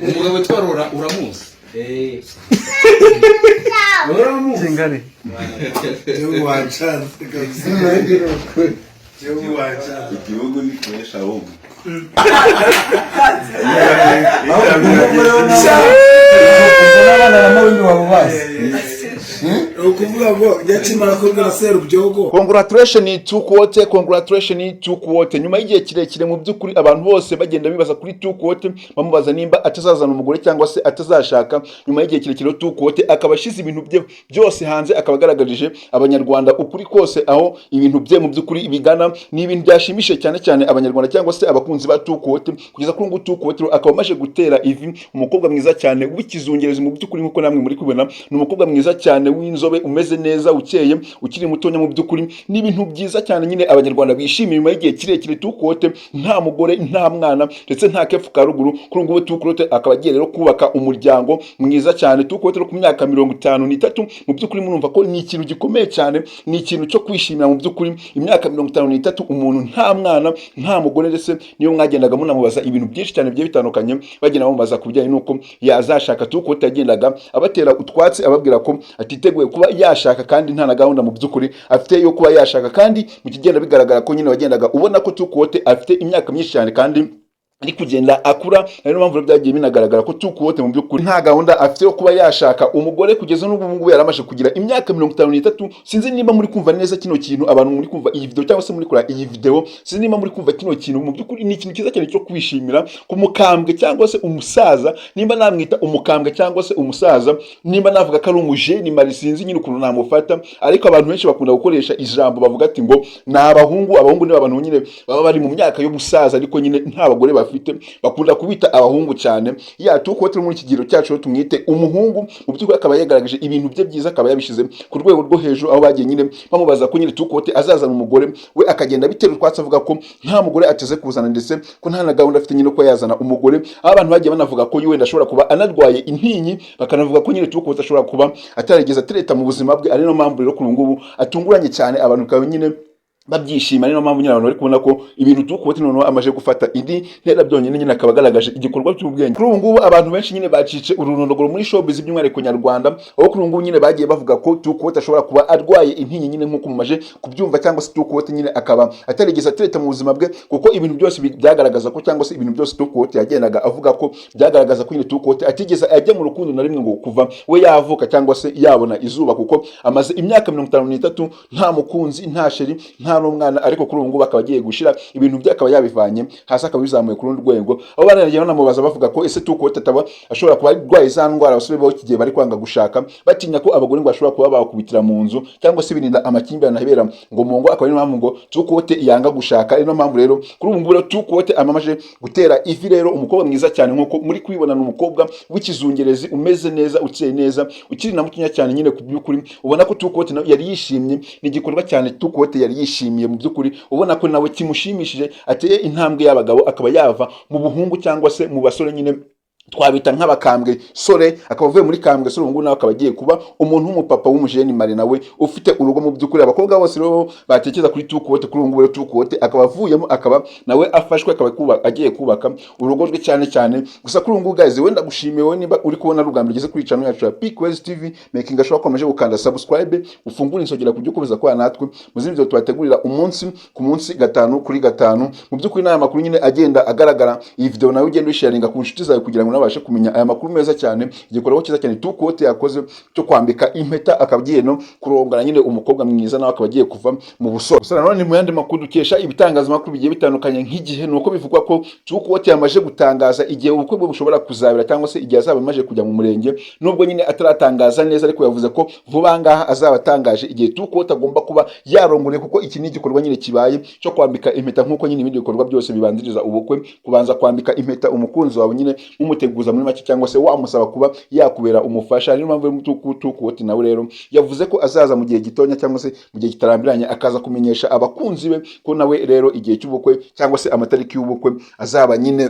umugabo witwa uramuzi uramuzi Kingari cyo wacanze kabisa cyo wacanze igihugu ni kwesha ahubwo ukuvuga ngo yakimara kubwira Serubyogo congratulation to quote nyuma y'igihe kirekire mu by'ukuri abantu bose bagenda bibaza kuri to quote bamubaza nimba atazazana umugore cyangwa se atazashaka nyuma y'igihe kirekire to quote akaba ashize ibintu bye byose hanze akabagaragarije abanyarwanda ukuri kose aho ibintu bye mu by'ukuri bigana ni ibintu byashimishije cyane cyane abanyarwanda cyangwa se abakunzi ba to quote kugeza kuri ngo to quote akaba amaje gutera ivi umukobwa mwiza cyane w'ikizungerezi mu by'ukuri nkuko namwe muri kubona ni umukobwa mwiza cyane w'inzobe umeze neza ukeye ukiri mutonya mu by'ukuri ni ibintu byiza cyane nyine abanyarwanda bishimiye nyuma y'igihe kirekire to quote nta mugore nta mwana ndetse nta kefu ka ruguru kuri ngo to quote akaba agiye rero kubaka umuryango mwiza cyane to quote ku myaka 53 mu by'ukuri murumva ko ni ikintu gikomeye cyane ni ikintu cyo kwishimira mu by'ukuri imyaka 53 umuntu nta mwana nta mugore ndetse niyo mwagendaga munamubaza ibintu byinshi cyane bigiye bitandukanye bagenda bamubaza kubijyanye nuko yazashaka to quote yagendaga abatera utwatsi ababwira ko atiteguye kuba yashaka kandi nta na gahunda mu by'ukuri afite yo kuba yashaka kandi mu kigenda bigaragara ko nyine wagendaga ubona ko to quote afite imyaka myinshi cyane kandi ari kugenda akura ari no mpamvu byagiye binagaragara ko to quote mu by'ukuri nta gahunda afite yo kuba yashaka umugore kugeza n'ubu ngubu yaramaje kugira imyaka 53 sinzi niba muri kumva neza kino kintu abantu muri kumva iyi video cyangwa se muri kora iyi video sinzi niba muri kumva kino kintu mu by'ukuri ni ikintu kiza cyane cyo kwishimira ku mukambwe cyangwa se umusaza nimba namwita umukambwe cyangwa se umusaza nimba navuga ko ari umuje ni marisinzi nyine ukuntu namufata ariko abantu benshi bakunda gukoresha ijambo bavuga ati ngo abahungu ni abantu nyine baba bari mu myaka yo gusaza ariko nyine nta bagore bakunda kubita abahungu cyane ya to quote muri kigiro cyacu tumwite umuhungu mu by'ukuri akaba yagaragaje ibintu bye byiza akaba yabishize ku rwego rwo hejuru aho bagiye nyine bamubaza ko nyine to quote azazana umugore we akagenda bitera twatse avuga ko nta mugore ateze kuzana ndetse ko nta na gahunda afite nyine ko yazana umugore aho abantu bagiye banavuga ko wenda ashobora kuba anarwaye intinyi bakanavuga ko nyine to quote ashobora kuba atarigeze atereta mu buzima bwe ari no mpamvu rero kuri ngubu atunguranye cyane abantu bakaba nyine babyishima niyo mpamvu nyine abantu bari kubona ko ibintu to quote noneho amaje gufata indi ntera byonyine nyine akabagaragaje igikorwa cy'ubwenge kuri ubu ngubu abantu benshi nyine bacice urunondogoro muri showbiz by'umwihariko nyarwanda aho kuri ubu ngubu nyine bagiye bavuga ko to quote ashobora kuba arwaye intinyi nyine nk'uko mumaje kubyumva cyangwa se to quote nyine akaba atarigeze atereta mu buzima bwe kuko ibintu byose byagaragaza ko cyangwa se ibintu byose to quote yagendaga avuga ko byagaragaza ko nyine to quote atigeze ajya mu rukundo na rimwe ngo kuva we yavuka cyangwa se yabona izuba kuko amaze imyaka 53 nta mukunzi nta sheri nta n'umwana ariko kuri ubu ngubu akaba agiye gushira ibintu bye akaba yabivanye hasi akaba bizamuye ku rundi rwego aho baranagiye banamubaza bavuga ko ese to quote ataba ashobora kuba arwaye za ndwara abasore bo kigiye bari kwanga gushaka batinya ko abagore ngo bashobora kuba bakubitira mu nzu cyangwa se birinda amakimbirane ahebera ngo mu ngo akaba ari mpamvu ngo to quote yanga gushaka ari no mpamvu rero kuri ubu ngubu rero to quote amamaje gutera ivi rero umukobwa mwiza cyane nkuko muri kwibona n'umukobwa w'ikizungerezi umeze neza ukeye neza ukiri na mukinya cyane nyine ku by'ukuri ubona ko to quote yari yishimye ni igikorwa cyane to quote yari yishimiye mu by'ukuri ubona ko nawe kimushimishije ateye intambwe y'abagabo akaba yava mu buhungu cyangwa se mu basore nyine twabita nk'abakambwe sore akaba avuye muri kambwe sore ngo nawe akaba agiye kuba umuntu w'umupapa w'umujeni mari nawe ufite urugo mu by'ukuri abakobwa bose rero batekeza kuri to quote kuri ngo to quote akaba avuyemo akaba nawe afashwe akaba agiye kubaka urugo rwe cyane cyane gusa kuri ngo guys wenda gushimiye wowe niba uri kubona rugambye geze kuri channel yacu ya Peakwest TV making ashobora komeje gukanda subscribe ufungura insogera kujya ukomeza kwa natwe muzindi byo tubategurira umunsi ku munsi gatanu kuri gatanu mu by'ukuri n'aya makuru nyine agenda agaragara iyi video nawe ugenda usharinga ku nshuti zawe kugira ngo nabashe kumenya aya makuru meza cyane igikorwa cyiza cyane to quote yakoze cyo kwambika impeta akagiye no kurongana nyine umukobwa mwiza nawe akagiye kuva mu busore gusa none mu yandi makuru dukesha ibitangazamakuru bigiye bitandukanye nk'igihe nuko bivugwa ko to quote yamaje gutangaza igihe ubukwe bwe bushobora kuzabira cyangwa se igihe azaba amaje kujya mu murenge nubwo nyine ataratangaza neza ariko yavuze ko vuba ngaha azaba atangaje igihe to quote agomba kuba yarongore kuko iki ni igikorwa nyine kibaye cyo kwambika impeta nkuko nyine ibindi bikorwa byose bibanziriza ubukwe kubanza kwambika impeta umukunzi wawe nyine mumuteguza muri make cyangwa se wamusaba kuba yakubera umufasha ari mpamvu y'umutuku quote nawe rero yavuze ko azaza mu gihe gitonya cyangwa se mu gihe kitarambiranye akaza kumenyesha abakunzi be ko nawe rero igihe cy'ubukwe cyangwa se amatariki y'ubukwe azaba nyine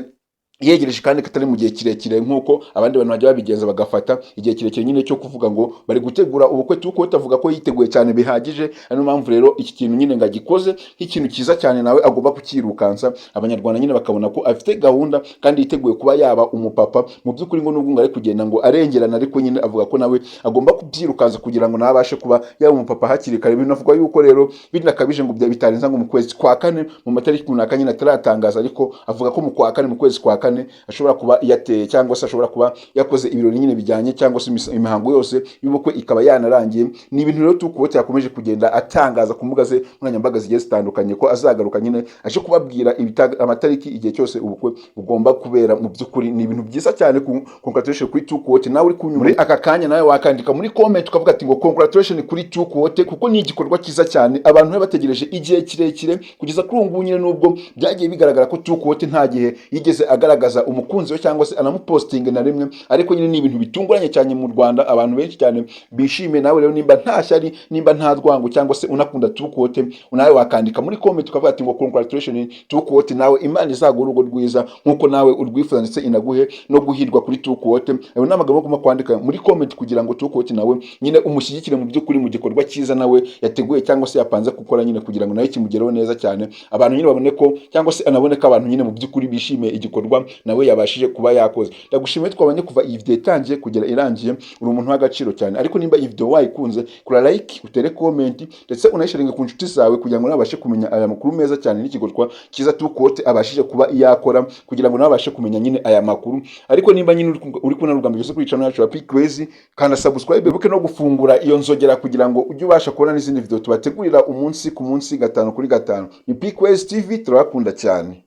yegereje kandi katari mu gihe kirekire nk'uko abandi bantu bajya babigenza bagafata igihe kirekire nyine cyo kuvuga ngo bari gutegura ubukwe. Tukote avuga ko yiteguye cyane bihagije, ariyo mpamvu rero iki kintu nyine ngo agikoze nk'ikintu cyiza cyane nawe agomba kukirukansa, abanyarwanda nyine bakabona ko afite gahunda kandi yiteguye kuba yaba umupapa. Mu by'ukuri ngo nubwo ngo ari kugenda ngo arengerana, ariko nyine avuga ko nawe agomba kubyirukansa kugira ngo nawe abashe kuba yaba umupapa hakiri kare. Binavuga yuko rero binakabije ngo bitarenza ngo mu kwezi kwa kane mu matariki runaka nyine ataratangaza, ariko avuga ko mu kwa kane, mu kwezi kwa kane ashobora kuba yateye cyangwa se ashobora kuba yakoze ibirori nyine bijyanye cyangwa se imihango yose y'ubukwe ikaba yanarangiye. Ni ibintu rero Tukuwote yakomeje kugenda atangaza ku mbuga ze nkoranyambaga zigiye zitandukanye ko azagaruka nyine aje kubabwira amatariki igihe cyose ubukwe bugomba kubera. Mu by'ukuri ni ibintu byiza cyane. Congratulation kuri Tukuwote. Nawe uri kunyura muri aka kanya nawe wakandika muri comment ukavuga ati ngo congratulation kuri Tukuwote, kuko ni igikorwa cyiza cyane abantu bategereje igihe kirekire kugeza kuri ubu ngubu nyine, nubwo byagiye bigaragara ko Tukuwote nta gihe yigeze agaragaza umukunzi we cyangwa se anamupostinga na rimwe, ariko nyine ni ibintu bitunguranye cyane mu Rwanda, abantu benshi cyane bishimiye. Nawe rero nimba nta shyari, nimba nta rwango cyangwa se unakunda Tukuwote, nawe wakandika muri comment ukavuga ati ngo congratulation Tukuwote, nawe Imana izaguha urugo rwiza nkuko nawe urwifuza, ndetse inaguhe no guhirwa kuri Tukuwote. Ayo ni amagambo agomba kwandika muri comment kugira ngo Tukuwote nawe nyine umushyigikire mu by'ukuri mu gikorwa cyiza nawe yateguye cyangwa se yapanze gukora nyine, kugira ngo nawe kimugereho neza cyane, abantu nyine babone ko cyangwa se anabone ko abantu nyine mu by'ukuri bishimiye igikorwa nawe yabashije kuba yakoze. Ndagushimiye twabanye kuva iyi video itangiye kugera irangiye, uri umuntu w'agaciro cyane. Ariko nimba iyi video wayikunze, kura like, utere comment, ndetse unayisharinge ku nshuti zawe kugira ngo nabashe kumenya aya makuru meza cyane n'igikorwa cyiza Tukuwote abashije kuba yakora, kugira ngo nabashe kumenya nyine aya makuru. Ariko nimba nyine uri kubona urugamba byose kuri channel yacu ya P-Crazy, kandi subscribe buke no gufungura iyo nzogera kugira ngo ujye ubasha kubona n'izindi video tubategurira umunsi ku munsi, 5 kuri 5. Ni P-Crazy TV, turakunda cyane.